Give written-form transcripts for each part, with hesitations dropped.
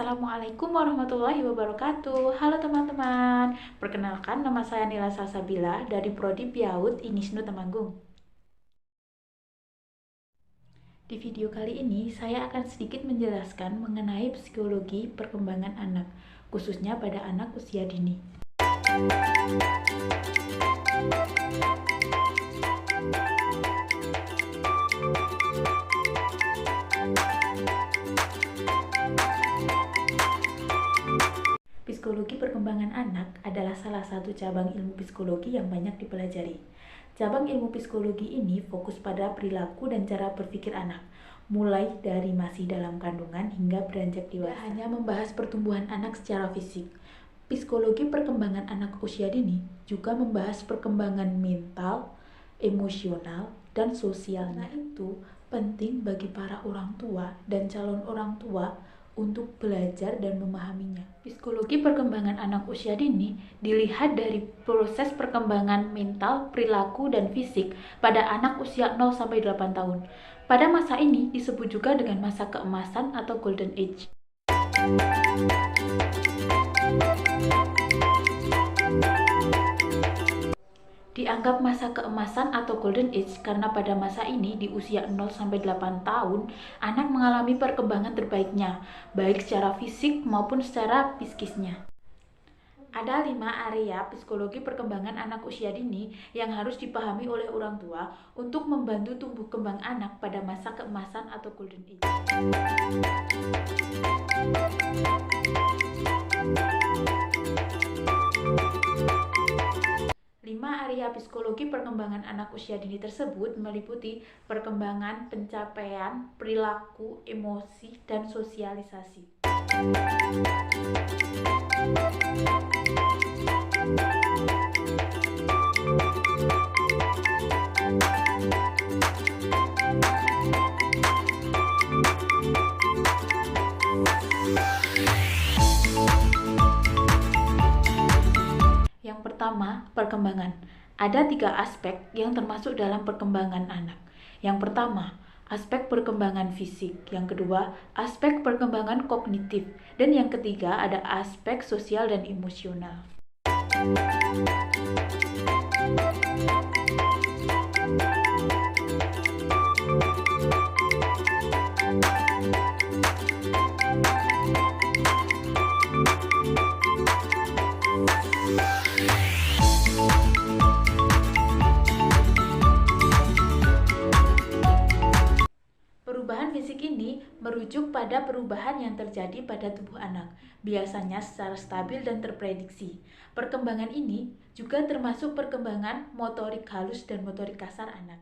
Assalamualaikum warahmatullahi wabarakatuh. Halo teman-teman, perkenalkan nama saya Nila Salsabila dari Prodi PIAUD INISNU Temanggung. Di video kali ini saya akan sedikit menjelaskan mengenai psikologi perkembangan anak, khususnya pada anak usia dini. Psikologi perkembangan anak adalah salah satu cabang ilmu psikologi yang banyak dipelajari. Cabang ilmu psikologi ini fokus pada perilaku dan cara berpikir anak, mulai dari masih dalam kandungan hingga beranjak dewasa. Tidak hanya membahas pertumbuhan anak secara fisik, psikologi perkembangan anak usia dini juga membahas perkembangan mental, emosional, dan sosialnya. Itu penting bagi para orang tua dan calon orang tua untuk belajar dan memahaminya. Psikologi perkembangan anak usia dini dilihat dari proses perkembangan mental, perilaku, dan fisik pada anak usia 0-8 tahun. Pada masa ini disebut juga dengan masa keemasan atau golden age. Dianggap masa keemasan atau golden age karena pada masa ini di usia 0-8 tahun anak mengalami perkembangan terbaiknya, baik secara fisik maupun secara psikisnya. Ada 5 area psikologi perkembangan anak usia dini yang harus dipahami oleh orang tua untuk membantu tumbuh kembang anak pada masa keemasan atau golden age. 5 area psikologi perkembangan anak usia dini tersebut meliputi perkembangan, pencapaian, perilaku, emosi, dan sosialisasi. Yang pertama, perkembangan. Ada 3 aspek yang termasuk dalam perkembangan anak. Yang pertama, aspek perkembangan fisik. Yang kedua, aspek perkembangan kognitif. Dan yang ketiga, ada aspek sosial dan emosional. Perubahan fisik ini merujuk pada perubahan yang terjadi pada tubuh anak, biasanya secara stabil dan terprediksi. Perkembangan ini juga termasuk perkembangan motorik halus dan motorik kasar anak.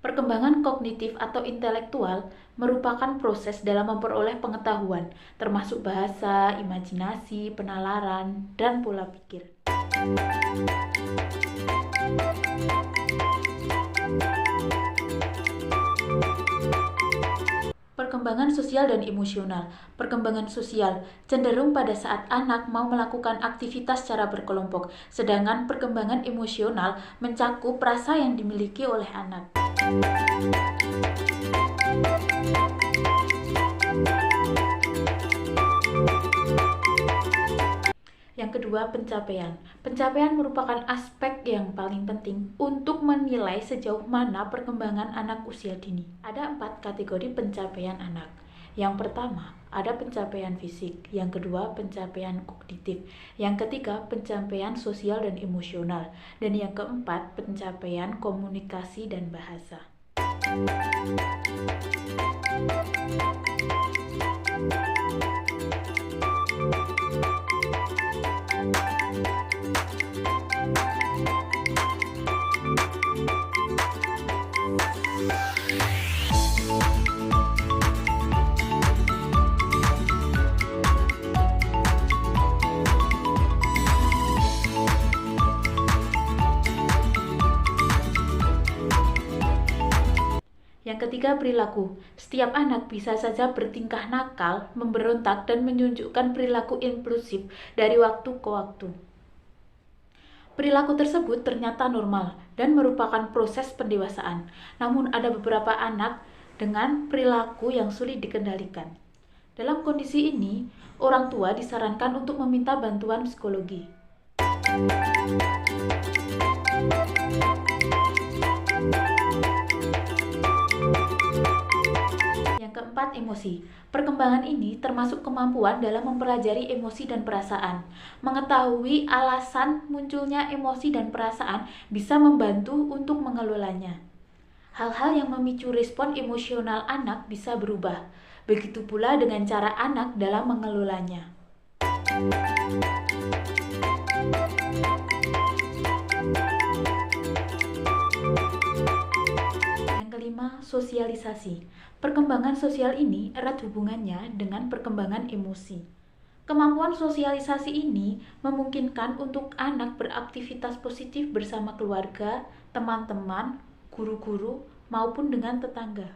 Perkembangan kognitif atau intelektual merupakan proses dalam memperoleh pengetahuan, termasuk bahasa, imajinasi, penalaran, dan pola pikir. Perkembangan sosial dan emosional. Perkembangan sosial cenderung pada saat anak mau melakukan aktivitas secara berkelompok, sedangkan perkembangan emosional mencakup rasa yang dimiliki oleh anak. Yang kedua, pencapaian. Pencapaian merupakan aspek yang paling penting untuk menilai sejauh mana perkembangan anak usia dini. Ada 4 kategori pencapaian anak. Yang pertama, ada pencapaian fisik. Yang kedua, pencapaian kognitif. Yang ketiga, pencapaian sosial dan emosional. Dan yang keempat, pencapaian komunikasi dan bahasa. Yang ketiga, perilaku. Setiap anak bisa saja bertingkah nakal, memberontak, dan menunjukkan perilaku impulsif dari waktu ke waktu. Perilaku tersebut ternyata normal dan merupakan proses pendewasaan. Namun ada beberapa anak dengan perilaku yang sulit dikendalikan. Dalam kondisi ini, orang tua disarankan untuk meminta bantuan psikologi. Keempat, emosi. Perkembangan ini termasuk kemampuan dalam mempelajari emosi dan perasaan. Mengetahui alasan munculnya emosi dan perasaan bisa membantu untuk mengelolanya. Hal-hal yang memicu respon emosional anak bisa berubah. Begitu pula dengan cara anak dalam mengelolanya. Yang kelima, sosialisasi. Perkembangan sosial ini erat hubungannya dengan perkembangan emosi. Kemampuan sosialisasi ini memungkinkan untuk anak beraktivitas positif bersama keluarga, teman-teman, guru-guru, maupun dengan tetangga.